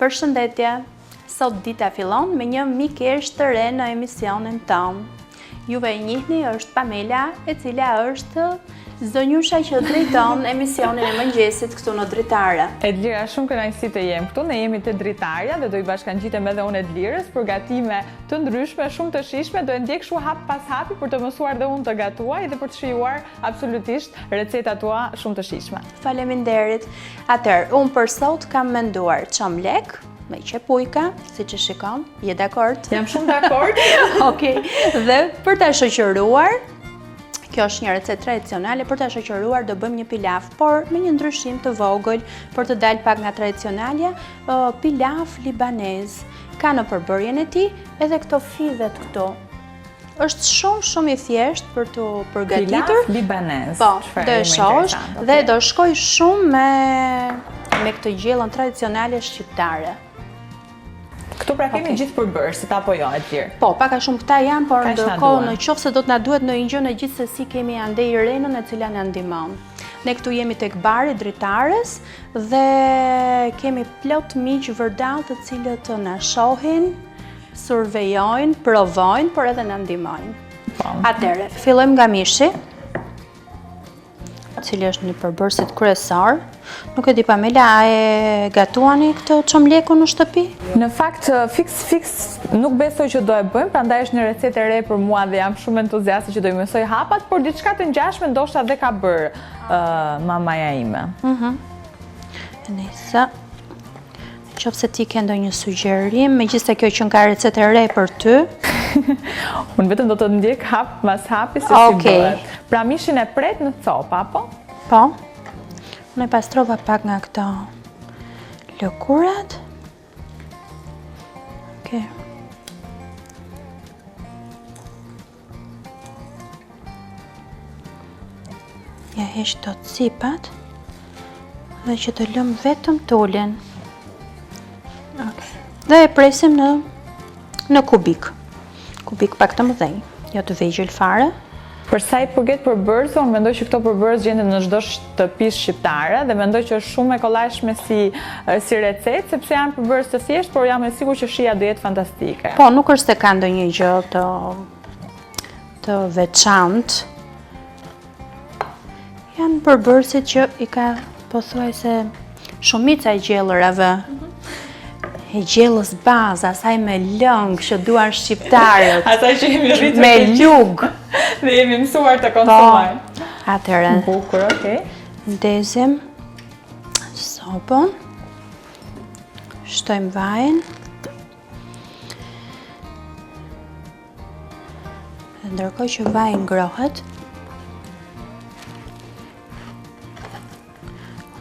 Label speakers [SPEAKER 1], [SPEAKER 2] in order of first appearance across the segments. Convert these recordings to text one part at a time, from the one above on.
[SPEAKER 1] Përshëndetje, sot dita fillon me një mikesht të re në emisionin tonë. Juve e njihni është Pamela, e cila është zonjusha që drejton emisionin e mëngjesit këtu në Dritare.
[SPEAKER 2] Edlira, shumë kënaqësi të jem këtu, ne jemi te Dritarja dhe do i bashkangjitem edhe unë Edlirës, përgatime të ndryshme, shumë të shijshme, do e ndjek kështu hap pas hapi për të mësuar dhe unë të gatuaj dhe për të shijuar absolutisht recetat tua shumë të shijshme.
[SPEAKER 1] Faleminderit. Atëherë, unë për sot kam menduar çamlek me qepujka, si që shikon, je dakord?
[SPEAKER 2] Jam shumë dakord.
[SPEAKER 1] Okej. Dhe për ta shoqëruar, kjo është një recetë tradicionale, për ta shoqëruar do bëjmë një pilaf, por me një ndryshim të vogël për të dalë pak nga tradicionalja, pilaf libanez. Ka në përbërjen e tij edhe këto fivet këtu. Është shumë i thjeshtë për të përgatitur.
[SPEAKER 2] Pilaf libanez.
[SPEAKER 1] Po, do e shohësh dhe do shkoj shumë me këtë gjellën tradicionale shqiptare.
[SPEAKER 2] Këtu pra kemi gjithë përbërësit apo jo, Edlir?
[SPEAKER 1] Po, paka shumë këta janë, por ndërkohë në qoftë se do të na duhet në një gjë, në gjithsesi kemi ande Irenën e cila na ndihmon. Ne këtu jemi tek bari Dritares dhe kemi plot miq vërdall të cilët na shohin, survejojnë, provojnë, por edhe na ndihmojnë. Atëherë, fillojmë nga mishi, i cili është një përbërësit kryesor. Nuk e di Pamela, a e gatuani këtë çomlekun në shtëpi?
[SPEAKER 2] Në fakt, fiks nuk besoj që do e bëjmë, prandaj është një recetë e re për mua dhe jam shumë entuziaste që do i mësoj hapat, por diçka të ngjashme ndoshta dhe ka bërë mamaja ime.
[SPEAKER 1] Nëse qoftë se ti ke ndonjë sugjerim, megjithëse kjo që ka recetë e re për ty.
[SPEAKER 2] Unë vetëm do të ndjek hap mas hapi se si bëhet. Pra mishin e pret në copë, apo?
[SPEAKER 1] Po. Unë e pastrova pak nga këto lëkurat. Okej. Ja heq të cipat dhe që të lëm vetëm tullin. Dhe e presim në kubik. Kubik pak të mëdhenj, jo të vegjël fare.
[SPEAKER 2] Për sa i përket përbërësve, unë mendoj që këto përbërës gjenden në çdo shtëpi shqiptare dhe mendoj që është shumë e kollajshme si recetë, sepse janë përbërës të thjeshtë, por jam e sigurt që shija do jetë fantastike.
[SPEAKER 1] Po, nuk është se ka ndonjë gjë të veçantë. Janë përbërësit që i ka pothuajse shumica e gjellërave. E gjellës bazë, asaj me lëng që duan shqiptarët.
[SPEAKER 2] Asaj që jemi rritur
[SPEAKER 1] me lug.
[SPEAKER 2] Dhe jemi mësuar të konsumojmë.
[SPEAKER 1] Atëherë.
[SPEAKER 2] Bukur, okay.
[SPEAKER 1] Ndezim sopën. Shtojmë vajin. Ndërkohë që vaji ngrohet,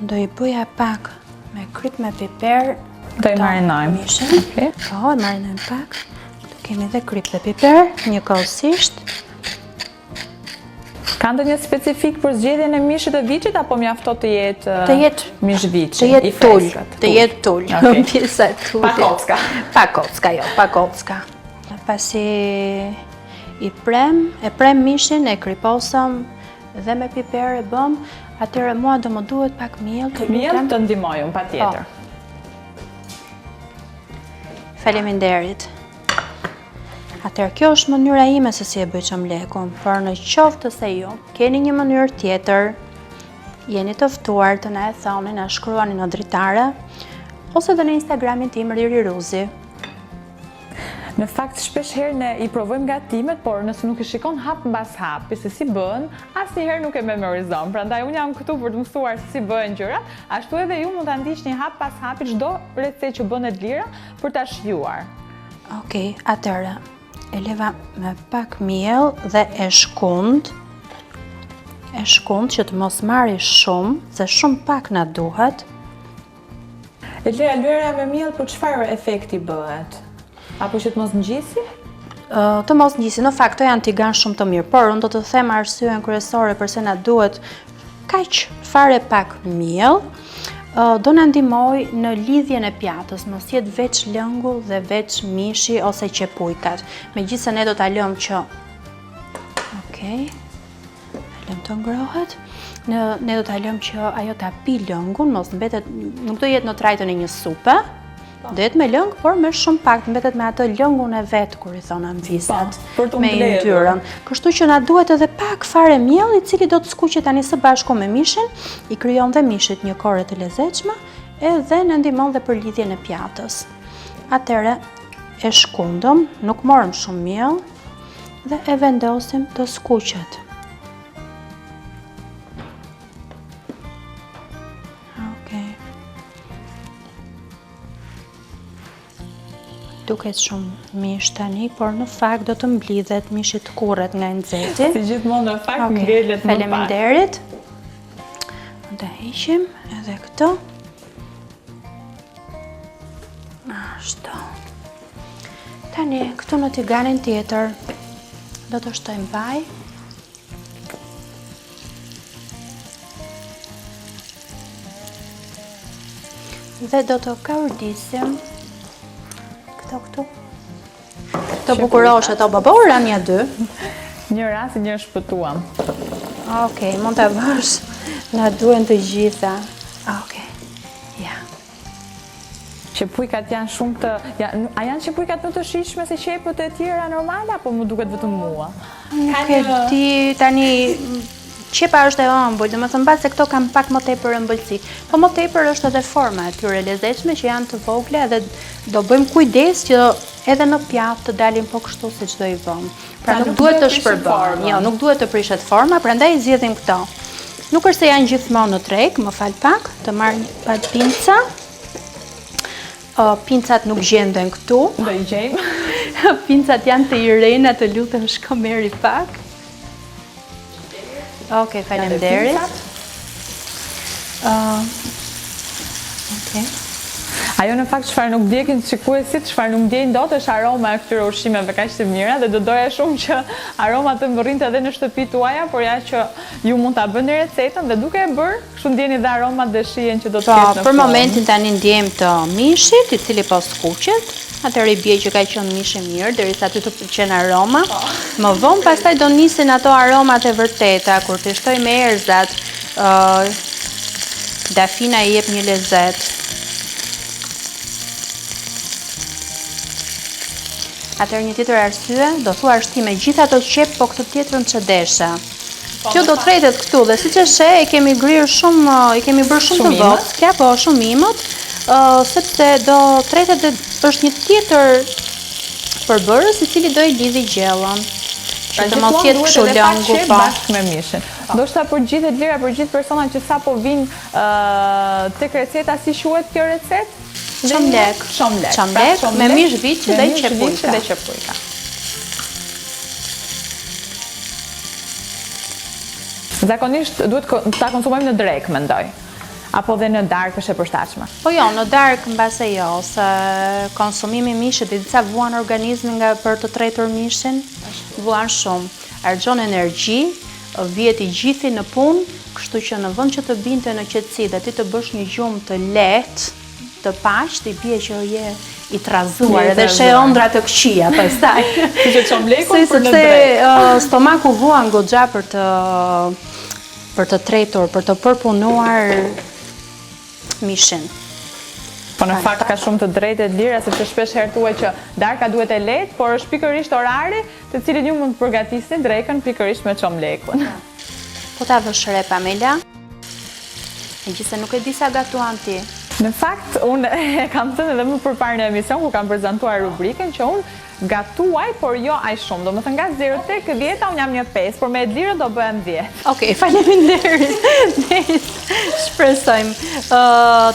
[SPEAKER 1] do i bëja pak me kryp me piper.
[SPEAKER 2] Do i marinojmë.
[SPEAKER 1] Po, e marinojmë pak. Do kemi dhe kryp dhe piper, njëkohësisht.
[SPEAKER 2] Ka ndonjë specifik për zgjedhjen e mishit të viçit apo mjafton të jetë mish viçi?
[SPEAKER 1] Të jetë tul, të jetë tul. Pjesa e tullit.
[SPEAKER 2] Pa kocka.
[SPEAKER 1] Pa kocka, jo, pa kocka. Pasi e prem mishin, e kryposëm dhe me piper e bëm, atëherë mua do më duhet pak miell.
[SPEAKER 2] Miell të ndihmoj unë patjetër.
[SPEAKER 1] Faleminderit. Atëherë kjo është mënyra ime se si e bëj çamlekun, por në qoftë se ju keni një mënyrë tjetër, jeni të ftuar të na e thoni, na shkruani në Dritare ose edhe në Instagramin tim Riri Ruzi.
[SPEAKER 2] Në fakt shpesh herë ne i provojmë gatimet, por nëse nuk i shikon hap mbas hapi se si bën, asnjëherë nuk e memorizon. Prandaj unë jam këtu për të mësuar si bëhen gjërat, ashtu edhe ju mund ta ndiqni hap pas hapi çdo recetë që bën Edlira për ta shijuar.
[SPEAKER 1] Okej, atëherë e leva me pak miell dhe e shkund që të mos marri shumë, se shumë pak na duhet.
[SPEAKER 2] Edlira, lëra me miell, por çfarë efekti bëhet? Apo që të mos ngjisi?
[SPEAKER 1] Të mos ngjisi, në fakt to janë tigan shumë të mirë, por unë do të them arsyeën kryesore pse na duhet kaq fare pak miell, do na ndihmoj në lidhjen e pjatës, mos jetë veç lëngu dhe veç mishi ose qepujkat. Megjithëse ne do ta lëmë që okej, lëm të ngrohet. Ne do ta lëmë që ajo ta pi lëngun, mos mbetet, nuk do jetë në trajtën e një supe, do jetë me lëng, por me shumë pak, mbetet me atë lëngun e vet, kur i thona mvisat, me yndyrën. Kështu që na duhet edhe pak fare miell, i cili do të skuqet tani së bashku me mishin, i krijon dhe mishit një korre të lezetshme, edhe na ndihmon dhe për lidhjen e pjatës. Atëre e shkundëm, nuk morëm shumë miell dhe e vendosim të skuqet. Duket shumë mish tani, por në fakt do të mblidhet, mishi të kurret nga nxehti.
[SPEAKER 2] Si gjithmonë në fakt ngjelet më pak.
[SPEAKER 1] Faleminderit. Do heqim edhe këtë. Ashtu. Tani këtu në tiganin tjetër do të shtojmë vaj. Dhe do të kaurdisim këtu. Të bukurosh ato babora një dy.
[SPEAKER 2] Një rast një shpëtuam.
[SPEAKER 1] Okej, mund ta vësh. Na duhen të gjitha. Okej. Ja.
[SPEAKER 2] Qepujkat janë shumë të... A janë qepujkat më të shijshme se qepët e tjera normale, apo më duket vetëm mua?
[SPEAKER 1] Nuk e di, tani... Qepa është e ëmbël, domethënë mbas se këto kanë pak më tepër ëmbëlsi. Po më tepër është edhe forma e tyre lezetshme që janë të vogla dhe do bëjmë kujdes që edhe në pjatë të dalin po kështu siç do i vëmë. Pra nuk duhet të shpërbëhen. Jo, nuk duhet të prishet forma, prandaj zgjedhim këto. Nuk është se janë gjithmonë në treg, më fal pak, të marr një pat pinca. Pincat nuk gjenden këtu.
[SPEAKER 2] Do i gjejmë.
[SPEAKER 1] Pincat janë të Irena, të lutem shko merri pak. Okej, faleminderit. Okej.
[SPEAKER 2] Ajo në fakt çfarë nuk ndjekin shikuesit, çfarë nuk ndjejnë dot është aroma e këtyre ushqimeve kaq të mira dhe do doja shumë që aroma të mbërrinte edhe në shtëpi tuaja, por ja që ju mund ta bëni recetën dhe duke e bërë, kështu ndjeni dhe aromat dhe shijen që do të ketë në fund.
[SPEAKER 1] Për momentin tani ndjejmë të mishit, i cili po skuqet. Atëherë i bie që ka qenë mishi mirë, derisa aty të pëlqen aroma. Më vonë pastaj do nisin ato aromat e vërteta, kur të shtoj me erëzat, dafina i jep një lezet. Atëherë një tjetër arsye, do thuash ti me gjithë ato qep, po këtë tjetrën që desha. Kjo do tretet këtu dhe siç e sheh, i kemi bërë shumë të vockja, po shumë imët. Sepse do tretet dhe është një tjetër përbërës i cili do i lidhi gjellën. Që të mos jetë kështu lëngu pa.
[SPEAKER 2] Bashkë me mishin. Do shta për gjithë e lira, për gjithë personat që sapo vinë tek receta, si quhet kjo recetë?
[SPEAKER 1] Çamlek me mish viçi dhe qepujka.
[SPEAKER 2] Zakonisht duhet ta konsumojmë në drekë, mendoj. Apo dhe në darkë është e përshtatshme?
[SPEAKER 1] Po jo, në darkë mbase jo, se konsumimi mishit i disa vuan organizmin nga për të tretur mishin, vuan shumë. Argjon energji, vihet i gjithi në punë, kështu që në vend që të binte në qetësi dhe ti të bësh një gjumë të lehtë, të paqë, i bie që je i trazuar edhe she ëndra të këqija pastaj.
[SPEAKER 2] Që çomlekun për në
[SPEAKER 1] drekë. Sepse stomaku vuan goxha për të tretur, për të përpunuar mishin.
[SPEAKER 2] Po në fakt ka shumë të drejtë e lira, sepse shpesh herë thuhet që darka duhet e lehtë, por është pikërisht orari të cilin ju mund të përgatisni drekën pikërisht me çomlekun.
[SPEAKER 1] Po ta vësh re Pamela. Megjithëse nuk e di sa gatuan ti.
[SPEAKER 2] Në fakt, unë e kam thënë edhe më përpara në emision ku kam prezantuar rubrikën që unë gatuaj, por jo aq shumë. Domethënë nga 0 tek 10 unë jam një 5, por me lirë do bëhem 10.
[SPEAKER 1] Okej, faleminderit. Shpresojmë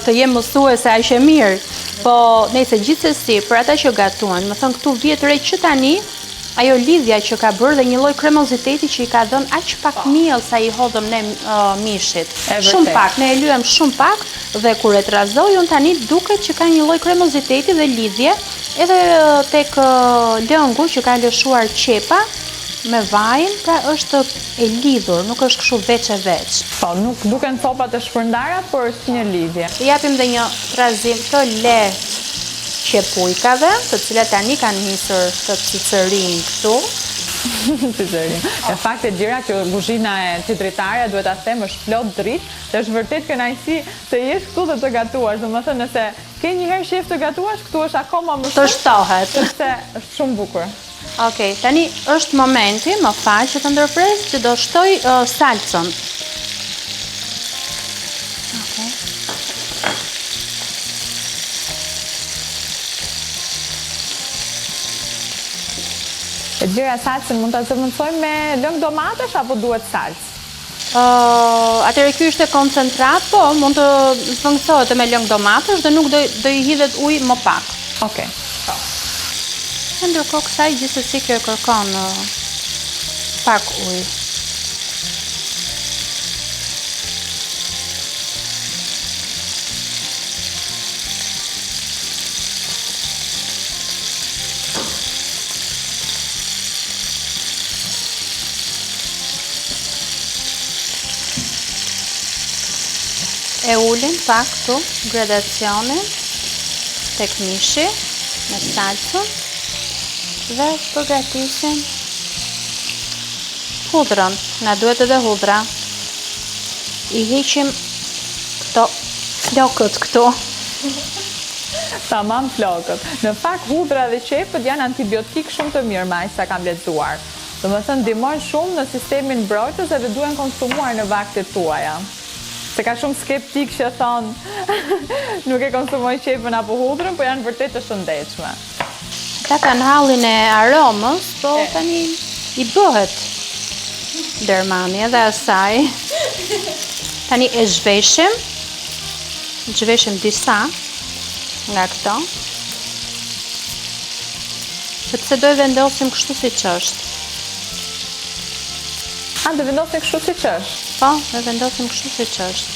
[SPEAKER 1] të jem mësuese aq e mirë. Po, nëse gjithsesi, për ata që gatuan, më thon këtu vjet re që tani ajo lidhja që ka bërë dhe një lloj kremoziteti që i ka dhënë aq pak miell sa i hodhëm ne mishit. Shumë pak, ne e lyem shumë pak dhe kur e trazoj unë tani duket që ka një lloj kremoziteti dhe lidhje edhe tek lëngu që ka lëshuar qepa me vajin, pra është e lidhur, nuk është kështu veç e veç.
[SPEAKER 2] Po, nuk duken copat e shpërndara, por si një lidhje.
[SPEAKER 1] Japim dhe një trazim të lehtë qepujkave, të cilat tani kanë nisur të cicërin këtu.
[SPEAKER 2] Në fakt e gjira që kuzhina e qytetarja duhet ta them është plot dritë, dhe është vërtet kënaqësi të jesh këtu dhe të gatuash. Domethënë nëse ke një herë shef të gatuash, këtu është akoma më
[SPEAKER 1] Të shtohet.
[SPEAKER 2] sepse është shumë bukur.
[SPEAKER 1] Okej, tani është momenti, më fal që të ndërpres, që do shtoj salcën. Okej.
[SPEAKER 2] E gjira salcën mund ta zëvendësojmë me lëng domatesh apo duhet salcë?
[SPEAKER 1] Atëherë ky është e koncentrat, po mund të zvendësohet me lëng domatesh dhe nuk do i hidhet ujë më pak.
[SPEAKER 2] Okej.
[SPEAKER 1] Ndërkohë kësaj gjithsesi kjo kërkon pak ujë. E ulin pak këtu gradacionin tek mishi me salcën dhe përgatisim hudrën. Na duhet edhe hudra. I heqim këto flokët këtu.
[SPEAKER 2] Tamam flokët. Në fakt hudra dhe qepët janë antibiotik shumë të mirë, me aq sa kam lexuar. Domethënë ndihmojnë shumë në sistemin mbrojtës dhe duhen konsumuar në vaktet tuaja. Se ka shumë skeptik që thonë nuk e konsumoj qepën apo hudrën, po janë vërtet të shëndetshme.
[SPEAKER 1] Ata kanë hallin e aromës, po tani i bëhet dermani edhe asaj. Tani e zhveshim disa nga këto, sepse do e vendosim kështu siç është.
[SPEAKER 2] Do vendosim kështu siç është?
[SPEAKER 1] Po, do e vendosim kështu siç është.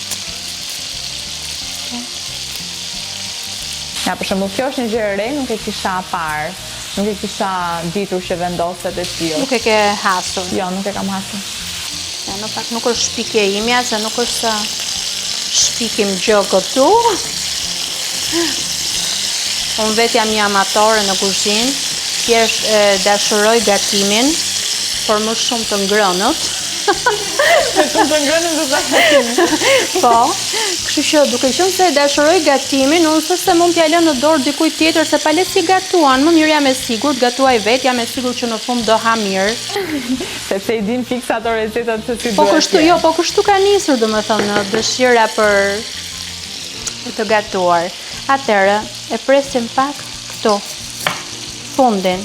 [SPEAKER 2] Ja, për shembull, kjo është një gjë e re, nuk e kisha parë. Nuk e kisha ditur që vendoset e tillë.
[SPEAKER 1] Nuk e ke hasur.
[SPEAKER 2] Jo, nuk e kam hasur.
[SPEAKER 1] Ja, në fakt nuk është shpikje imja, se nuk është se shpikim gjë këtu. Unë vetë jam një amatore në kuzhinë, thjesht dashuroj gatimin, por më shumë të ngrënët.
[SPEAKER 2] Shumë të ngrënën do ta hasim.
[SPEAKER 1] Po, kështu që duke qenë se dashuroj gatimin, unë s'është se mund t'ja lë në dorë dikujt tjetër se pa le si gatuan, më mirë jam e sigurt, gatuaj vetë, jam e sigurt që në fund do ha mirë.
[SPEAKER 2] Sepse i din fiksa ato recetat se si duhet.
[SPEAKER 1] Po kështu, jo, po kështu ka nisur domethënë dëshira për të gatuar. Atëherë, e presim pak këtu, fundin.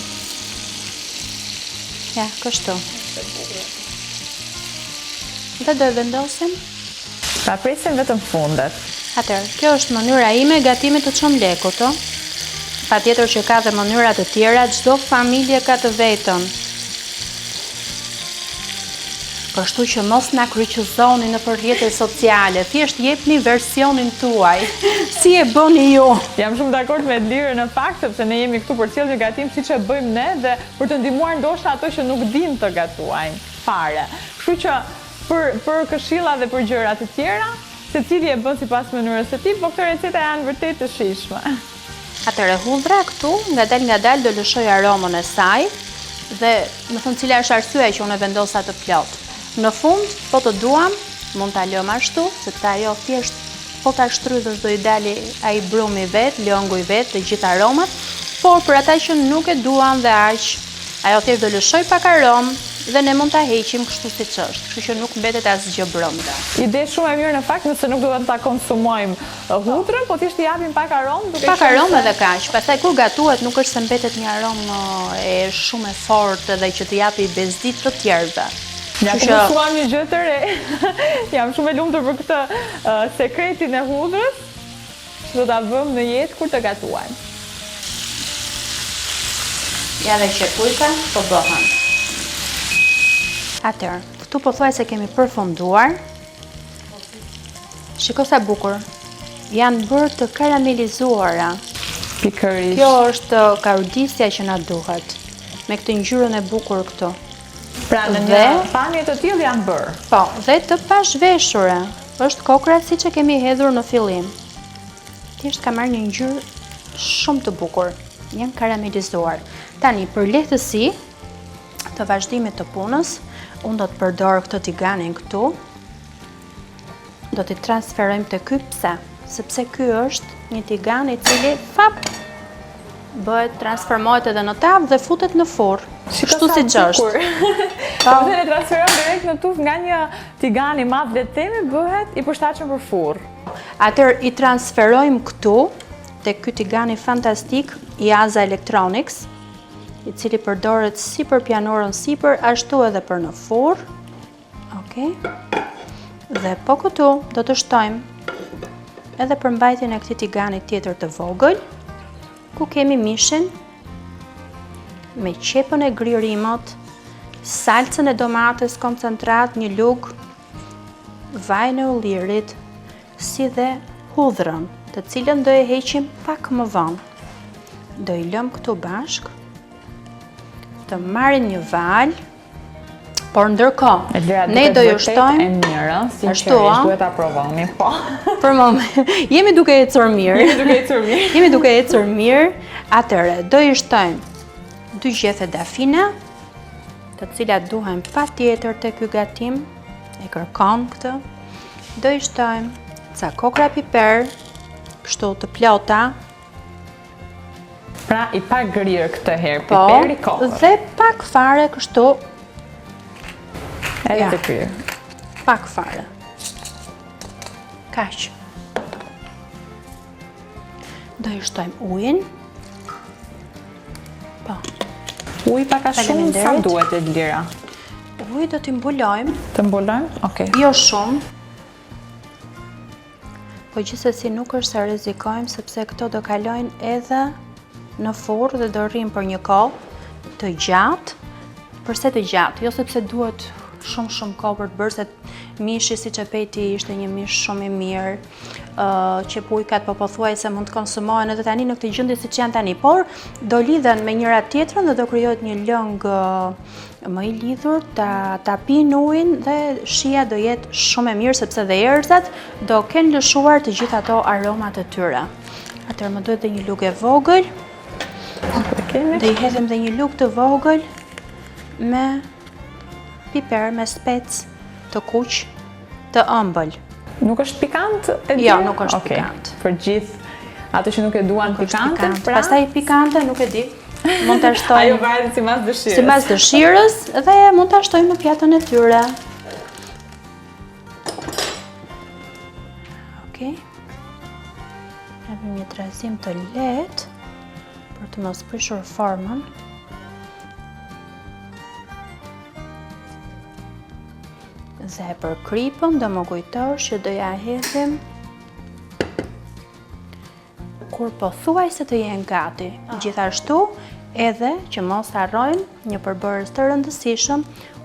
[SPEAKER 1] Ja, kështu. Dhe do e vendosim.
[SPEAKER 2] Ta presim vetëm fundet.
[SPEAKER 1] Atëherë, kjo është mënyra ime e gatimit të çomlekut, ë. Patjetër që ka dhe mënyra të tjera, çdo familje ka të vetën. Kështu që mos na kryqëzoni në rrjetet sociale, thjesht jepni versionin tuaj. Si e bëni ju?
[SPEAKER 2] Jam shumë dakord me Lirën në fakt, sepse ne jemi këtu për të sjellë një gatim siç e bëjmë ne dhe për të ndihmuar ndoshta ato që nuk dinë të gatuajnë fare. Kështu që për këshilla dhe për gjëra të tjera, secili e bën sipas mënyrës së tij, por këto receta janë vërtet të shijshme.
[SPEAKER 1] Atëherë hudhra këtu, ngadalë do lëshoj aromën e saj dhe më thon cila është arsyeja që unë e vendosa të plot. Në fund, po të duam, mund ta lëm ashtu, sepse ajo thjesht po ta shtrydhësh do i dali ai brumi vet, lëngu i vet, të gjithë aromat, por për ata që nuk e duan dhe aq, ajo thjesht do lëshoj pak aromë dhe ne mund ta heqim kështu siç është, kështu që nuk mbetet asgjë brenda.
[SPEAKER 2] Ide shumë e mirë në fakt, nëse nuk duhet ta konsumojmë hudrën, po thjesht i japim pak aromë, duke
[SPEAKER 1] pak aromë edhe kaq. Pastaj kur gatuhet nuk është se mbetet një aromë e shumë e fortë dhe që të japi bezdit të tjerëve.
[SPEAKER 2] Ja ku mësuam një gjë të re. Jam shumë e lumtur për këtë sekretin e hudrës, që do ta vëmë në jetë kur të gatuajmë.
[SPEAKER 1] Ja dhe qepujka po bëhen. Atëherë, këtu pothuajse kemi përfunduar. Shiko sa bukur. Janë bërë të karamelizuara.
[SPEAKER 2] Pikërisht.
[SPEAKER 1] Kjo është karudisja që na duhet. Me këtë ngjyrën e bukur këtu.
[SPEAKER 2] Pra në një pamje të tillë janë bërë.
[SPEAKER 1] Po, dhe të pazhveshura. Është kokra siç e kemi hedhur në fillim. Thjesht ka marrë një ngjyrë shumë të bukur. Janë karamelizuar. Tani për lehtësi të vazhdimit të punës, unë do të përdor këtë tiganin këtu. Do t'i transferojmë te ky sepse ky është një tigan I cili bëhet transformohet edhe në tavë dhe futet në furrë. Kështu siç është.
[SPEAKER 2] Po ne transferojmë direkt në tufë nga një tigan I madh le të themi bëhet I përshtatshëm për furrë.
[SPEAKER 1] Atëherë I transferojmë këtu te ky tigan I fantastik I Aza Electronics, I cili përdoret si për pianorën sipër, ashtu edhe për në furrë. Okej. Dhe po këtu do të shtojmë edhe përmbajtjen e këtij tigani tjetër të vogël, ku kemi mishin me qepën e gririmot, salcën e domates koncentrat, një lugë, vajin e ullirit, si dhe hudhrën, të cilën do e heqim pak më vonë. Do I lëm këtu bashk, të marrin një val, por ndërkohë, ne do ju shtojmë
[SPEAKER 2] e mirë, sinqerisht duhet ta provoni, po.
[SPEAKER 1] Për moment, jemi duke ecur mirë. Jemi duke ecur mirë. Atëherë, do I shtojmë 2 gjethe dafina, të cilat duhen patjetër te ky gatim, e kërkon këtë. Do I shtojmë ca kokra piper, kështu të plota.
[SPEAKER 2] Pra I pak grirë këtë herë, piperi kokër.
[SPEAKER 1] Dhe pak fare kështu.
[SPEAKER 2] Edhe të kryer.
[SPEAKER 1] Pak fare. Kaq. Do I shtojmë ujin. Po.
[SPEAKER 2] Uji pak a shumë, sa duhet e lira?
[SPEAKER 1] Uji do t'i mbulojmë.
[SPEAKER 2] Të mbulojmë? Okej.
[SPEAKER 1] Jo shumë. Po gjithsesi nuk është se rrezikojmë sepse këto do kalojnë edhe në furrë dhe do rrinë për një kohë të gjatë. Përse të gjatë? Jo sepse duhet shumë kohë për të bërë, se mishi siç e peti ishte një mish shumë I mirë, që pujkat po pothuajse mund të konsumohen edhe tani në këtë gjendje siç janë tani, por do lidhen me njëra tjetrën dhe do krijohet një lëng më I lidhur, ta pinë ujin dhe shija do jetë shumë e mirë sepse dhe erëzat do kenë lëshuar të gjitha ato aromat e tyre. Atëherë më duhet dhe një lugë e vogël. Do I hedhim dhe një lugë të vogël me piper, me spec të kuq, të ëmbël.
[SPEAKER 2] Nuk është pikant?
[SPEAKER 1] Jo, nuk është pikant.
[SPEAKER 2] Për gjithë ato që nuk e duan pikante, pra?
[SPEAKER 1] Pastaj pikante, nuk e di. Mund ta shtojmë.
[SPEAKER 2] Ajo varet sipas dëshirës.
[SPEAKER 1] Sipas dëshirës dhe mund ta shtojmë në pjatën e tyre. Okej. Japim një trazim të lehtë për të mos prishur formën. Dhe për kripën do më kujtosh që do ja hedhim kur pothuajse të jenë gati. Gjithashtu edhe që mos harrojmë një përbërës të rëndësishëm,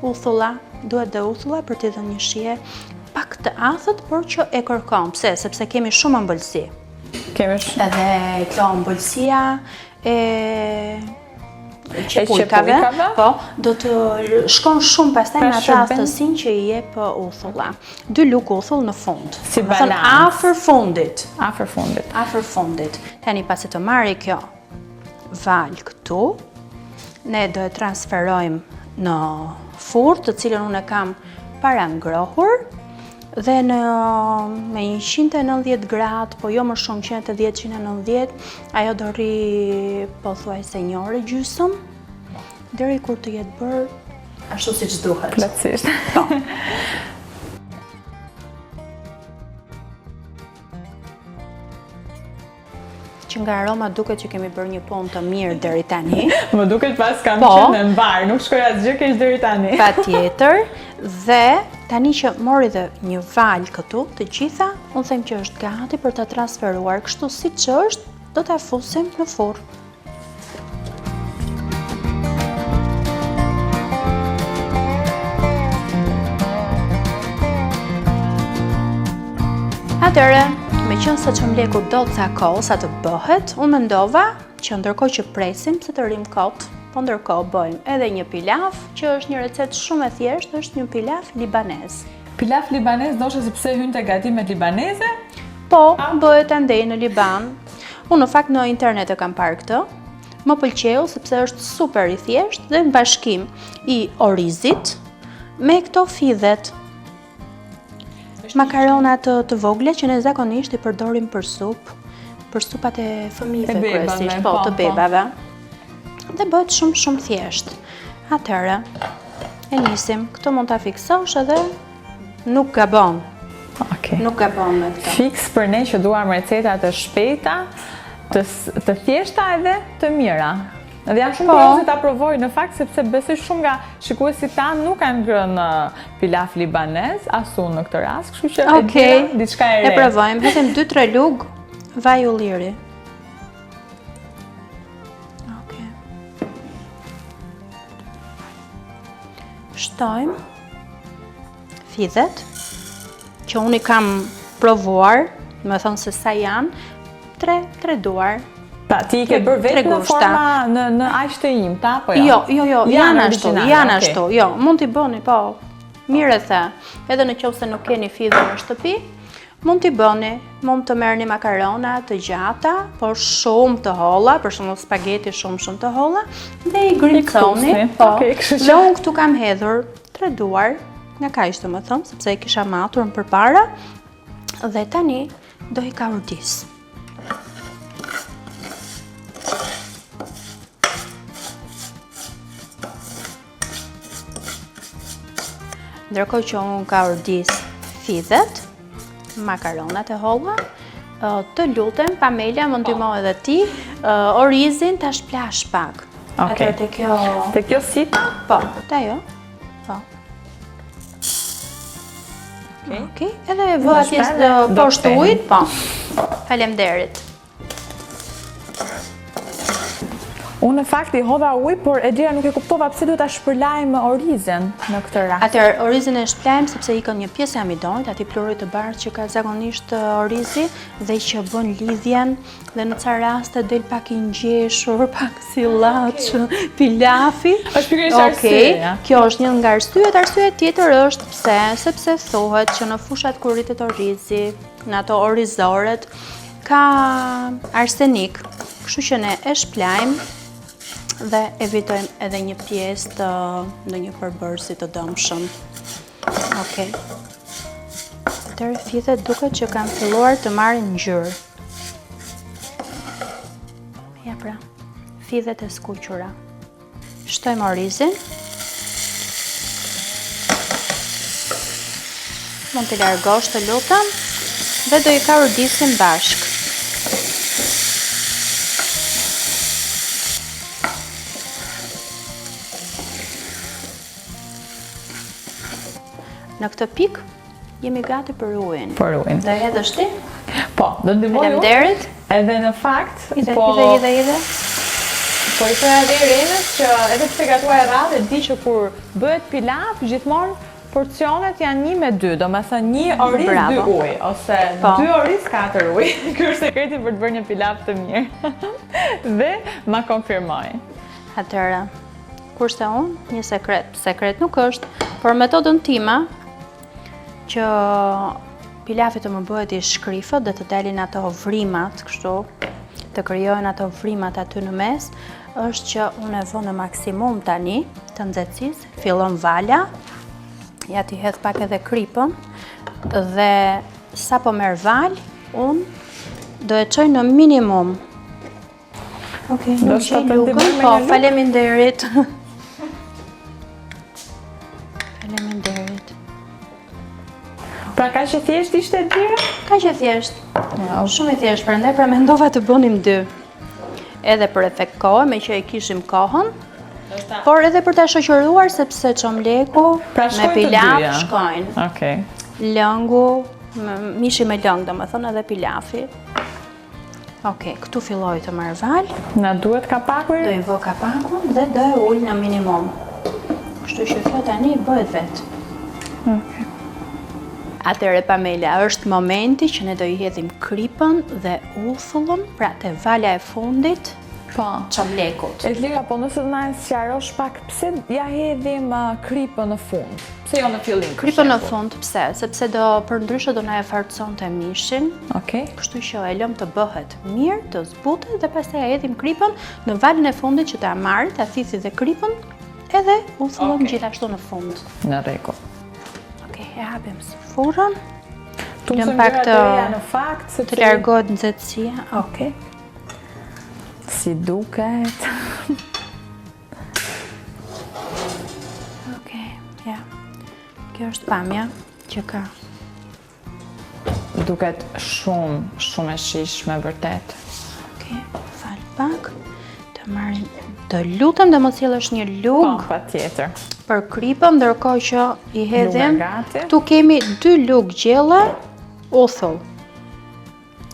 [SPEAKER 1] uthulla, duhet dhe uthulla për t'i dhënë një shije pak të athët, por që e kërkon. Pse? Sepse kemi shumë ëmbëlsi. Edhe kjo ëmbëlsia qepujkave, po, do të shkon shumë pastaj në atë aftësinë që I jep uthulla. 2 lugë uthull në fund.
[SPEAKER 2] Si balans.
[SPEAKER 1] Afër fundit.
[SPEAKER 2] Afër fundit.
[SPEAKER 1] Tani pasi të marri kjo val këtu, ne do e transferojmë në furrë, të cilën unë e kam para ngrohur, dhe me 190 gradë, po jo më shumë 180-190, ajo do rri pothuajse 1 orë gjysmë, deri kur të jetë bërë ashtu siç duhet.
[SPEAKER 2] Plotësisht.
[SPEAKER 1] Po. Që nga aroma duket që kemi bërë një punë të mirë deri tani.
[SPEAKER 2] Më duket pas kam qenë në mbar, nuk shkoj asgjë keq deri tani.
[SPEAKER 1] Patjetër, dhe tani që mori dhe një val këtu, të gjitha, unë them që është gati për ta transferuar, kështu siç është, do ta fusim në furrë. Atëherë, me qënë se qëmleku do ca kohë sa të bëhet, unë mendova që ndërkohë që presim se të rrim kot, po ndërkohë bëjmë edhe një pilaf, që është një recetë shumë e thjeshtë, është një pilaf libanez.
[SPEAKER 2] Pilaf libanez, ndoshta sepse hyn te gatimet libaneze?
[SPEAKER 1] Po, bëhet andej në Liban. Unë në fakt në internet e kam parë këtë. Më pëlqeu sepse është super i thjeshtë dhe në bashkim i orizit me këto fidhet. Makaronat të vogla që ne zakonisht i përdorim për supë, për supat e fëmijëve kryesisht, po, të bebave. Dhe bëhet shumë thjesht. Atëherë, e nisim. Këto mund ta fiksosh edhe nuk gabon.
[SPEAKER 2] Okej.
[SPEAKER 1] Nuk gabon me këtë.
[SPEAKER 2] Fiks për ne që duam receta të shpejta, të thjeshta edhe të mira. Dhe jam shumë kurioze ta provoj në fakt sepse besoj shumë nga shikuesit tanë nuk kanë ngrënë pilaf libanez, as unë në këtë rast, kështu që e dira diçka e re.
[SPEAKER 1] E provojmë, vetëm 2-3 lug vaj ulliri. Okej. Shtojmë fidhet që unë i kam provuar, me thonë se sa janë, 3 duar.
[SPEAKER 2] Pa, ti i ke bërë vetë në forma në aq të imta, apo jo?
[SPEAKER 1] Jo, janë ashtu, jo, mund t'i bëni, po, mirë e the, edhe në qoftë se nuk keni fidhe në shtëpi, mund t'i bëni, mund të merrni makarona të gjata, por shumë të holla, për shembull spageti shumë të holla, dhe i grimconi, po, dhe unë këtu kam hedhur 3 duar, nga kaq domethënë, sepse e kisha matur më përpara, dhe tani do i kaurdis. Ndërkohë që unë ka ordis fidhet, makaronat e holla, të lutem, Pamela, më ndihmo edhe ti, orizin ta shplash pak.
[SPEAKER 2] Okej. Te kjo sita?
[SPEAKER 1] Po, te ajo. Po. Okej. Edhe vë atje poshtë ujit, po. Faleminderit.
[SPEAKER 2] Unë në fakt i hodha ujë, por e dira nuk e kuptova pse duhet ta shpërlajmë orizin në këtë rast.
[SPEAKER 1] Atëherë orizin e shplajmë sepse ikën një pjesë e amidonit, atij plurit të bardhë që ka zakonisht orizi dhe që bën lidhjen dhe në ca raste del pak i ngjeshur, pak si llaç, pilafi.
[SPEAKER 2] Është pikërisht arsyeja.
[SPEAKER 1] Kjo është një nga arsyet. Arsyeja tjetër është sepse thuhet që në fushat ku rritet orizi, në ato orizoret, ka arsenik, kështu që ne e shplajmë dhe evitojmë edhe një pjesë të ndonjë përbërësi të dëmshëm. Okej. Atëherë fidhet duket që kanë filluar të marrin ngjyrë. Ja pra, fidhet e skuqura. Shtojmë orizin. Mund të largosh të lutem dhe do i kaurdisim bashkë. Në këtë pikë jemi gati për ujin.
[SPEAKER 2] Për ujin.
[SPEAKER 1] Do hedhësh ti?
[SPEAKER 2] Po, do ndihmoj unë.
[SPEAKER 1] Faleminderit.
[SPEAKER 2] Edhe në fakt,
[SPEAKER 1] Ide.
[SPEAKER 2] Po i thoya dhe Irenës që edhe pse gatuaj rradhë, di që kur bëhet pilaf, gjithmonë porcionet janë 1-2, domethënë 1 oriz 2 ujë, ose 2 oriz 4 ujë. Ky është sekreti për të bërë një pilaf të mirë. Dhe ma konfirmoj.
[SPEAKER 1] Atëherë, kurse unë një sekret nuk është, por metodën time që pilafi të më bëhet i shkrifët dhe të dalin ato vrimat, kështu, të krijojnë ato vrimat aty në mes, është që unë e vë në maksimum tani të nxehtësisë, fillon vala, ja t'i hedh pak edhe kripën dhe sa po merr val, unë do e çoj në minimum. Okej, nuk çoj lugën, po, faleminderit. Faleminderit.
[SPEAKER 2] Pra ka që thjesht ishte dira?
[SPEAKER 1] Ka që thjesht. Shumë i thjesht, prandaj pra mendova të bënim 2. Edhe për efekt kohë, me që e kishim kohën, por edhe për ta shoqëruar sepse çomleku me pilaf shkojnë.
[SPEAKER 2] Okej.
[SPEAKER 1] Lëngu, mishi me lëng, domethënë edhe pilafi. Okej, këtu filloi të marr val.
[SPEAKER 2] Na duhet kapaku?
[SPEAKER 1] Do i vë kapakun dhe do e ul në minimum. Kështu që kjo tani bëhet vet.
[SPEAKER 2] Okej.
[SPEAKER 1] Atëherë Pamela, është momenti që ne do i hedhim kripën dhe ullëfullën, pra te vala e fundit,
[SPEAKER 2] Po.
[SPEAKER 1] çamlekut.
[SPEAKER 2] Lira, po nëse na sqarosh pak pse ja hedhim kripën në fund? Pse jo në fillim?
[SPEAKER 1] Kripën në fund, pse? Sepse për ndryshe do na e farconte mishin.
[SPEAKER 2] Okej.
[SPEAKER 1] Kështu që e lëm të bëhet mirë, të zbutet dhe pastaj e hedhim kripën në valën e fundit që ta marr, ta thisi dhe kripën edhe u thullëm gjithashtu në fund.
[SPEAKER 2] Në rregull.
[SPEAKER 1] Okej, e hapim furrën.
[SPEAKER 2] Tu
[SPEAKER 1] Lëm
[SPEAKER 2] më
[SPEAKER 1] pak
[SPEAKER 2] pak në fakt se
[SPEAKER 1] të largohet nxehtësia. Okej.
[SPEAKER 2] Si duket.
[SPEAKER 1] Okej, ja. Kjo është pamja që ka.
[SPEAKER 2] Duket shumë e shishme vërtet.
[SPEAKER 1] Okej, fal pak. Të marrim, të lutem dhe mos sjellësh një
[SPEAKER 2] Po,
[SPEAKER 1] lugë
[SPEAKER 2] patjetër.
[SPEAKER 1] për kripën, ndërkohë që i hedhim.
[SPEAKER 2] Luga gati.
[SPEAKER 1] Ktu kemi 2 lugë gjelle uthull.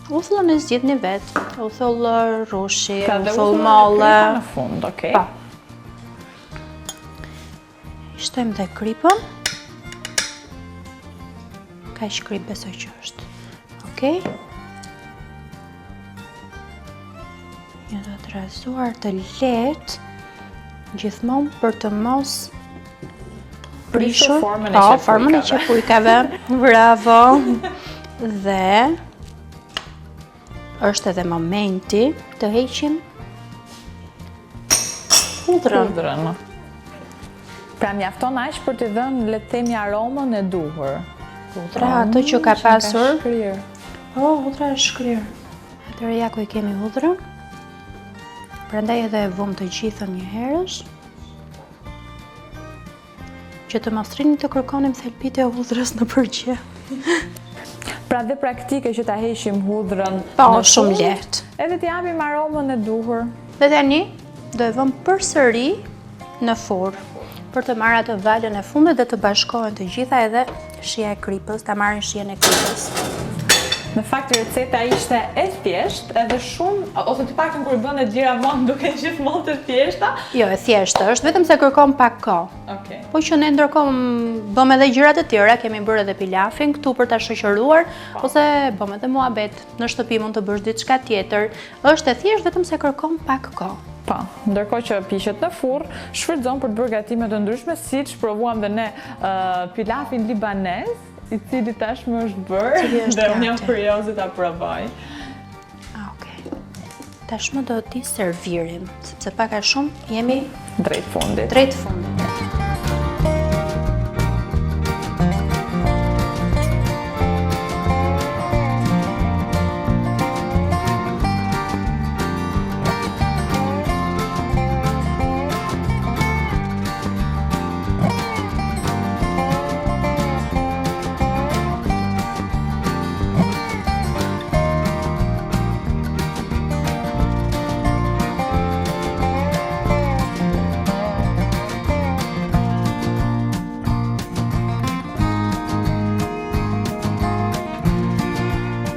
[SPEAKER 1] Uthullën e zgjidhni vetë. Uthull rushi, uthull molle.
[SPEAKER 2] Në fund, okej.
[SPEAKER 1] Pa. I shtojmë dhe kripën. Ka shkrip besoj që është. Okej. Një do të razuar të lehtë, gjithmonë për të mos prishur
[SPEAKER 2] formën e qepujkave.
[SPEAKER 1] formën e qepujkave. Bravo. Dhe është edhe momenti të heqim hudrën.
[SPEAKER 2] Hudrën. Pra mjafton aq për t'i dhënë le të themi aromën e duhur.
[SPEAKER 1] Hudra ato që ka pasur.
[SPEAKER 2] Shkrir.
[SPEAKER 1] Po, hudra është shkrir. Atëherë ja ku i kemi hudrën. Prandaj edhe e vum të gjithën një herësh. Që të mos rrini të kërkonim thelbit e hudrës në përgjigje.
[SPEAKER 2] Pra dhe praktike që ta heqim hudrën.
[SPEAKER 1] Po,
[SPEAKER 2] në
[SPEAKER 1] shumë
[SPEAKER 2] fund,
[SPEAKER 1] lehtë.
[SPEAKER 2] Edhe t'i japim aromën e duhur.
[SPEAKER 1] Dhe tani do e vëm përsëri në furrë për të marrë atë valën e fundit dhe të bashkohen të gjitha edhe shija e kripës, ta marrin shijen e kripës.
[SPEAKER 2] Në fakt receta ishte e thjeshtë edhe shumë, ose të paktën kur i bën Xhira mund duke gjithmonë të thjeshta.
[SPEAKER 1] Jo, e thjeshtë është, vetëm se kërkon pak kohë.
[SPEAKER 2] Okej.
[SPEAKER 1] Po që ne ndërkohë bëm edhe gjërat e tjera, kemi bërë edhe pilafin këtu për ta shoqëruar, ose bëm edhe muhabet, në shtëpi mund të bësh diçka tjetër. Është e thjeshtë vetëm se kërkon pak kohë.
[SPEAKER 2] Po, ndërkohë që piqet në furrë, shfrytëzon për të bërë gatime të ndryshme, siç provuam dhe ne pilafin libanez, i cili tashmë është bërë, dhe unë jam kurioze ta provoj.
[SPEAKER 1] Okej. Tashmë do t'i servirim, sepse pak a shumë jemi
[SPEAKER 2] Drejt fundit.
[SPEAKER 1] drejt fundit.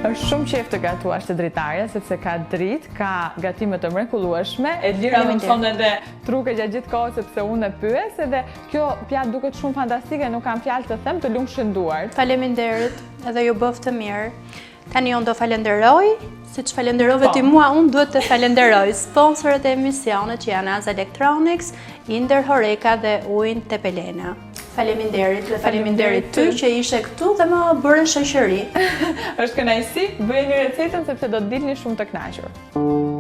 [SPEAKER 2] Është shumë qejf të gatuash të dritarja, sepse ka dritë, ka gatime të mrekullueshme. Lira më mëson edhe truke gjatë gjithë kohës sepse unë e pyes, edhe kjo pjatë duket shumë fantastike, nuk kam fjalë të them, të lumshë nduart.
[SPEAKER 1] Faleminderit, edhe ju bëftë të mirë. Tani unë do falenderoj, siç falenderove ti mua, unë duhet të falenderoj sponsorët e emisionit që janë Aza Electronics, Inder Horeka dhe Ujin Tepelena. Faleminderit dhe faleminderit ty që ishe këtu dhe më bëre shoqëri.
[SPEAKER 2] Është kënaqësi, bëjeni recetën sepse do të dilni shumë të kënaqur.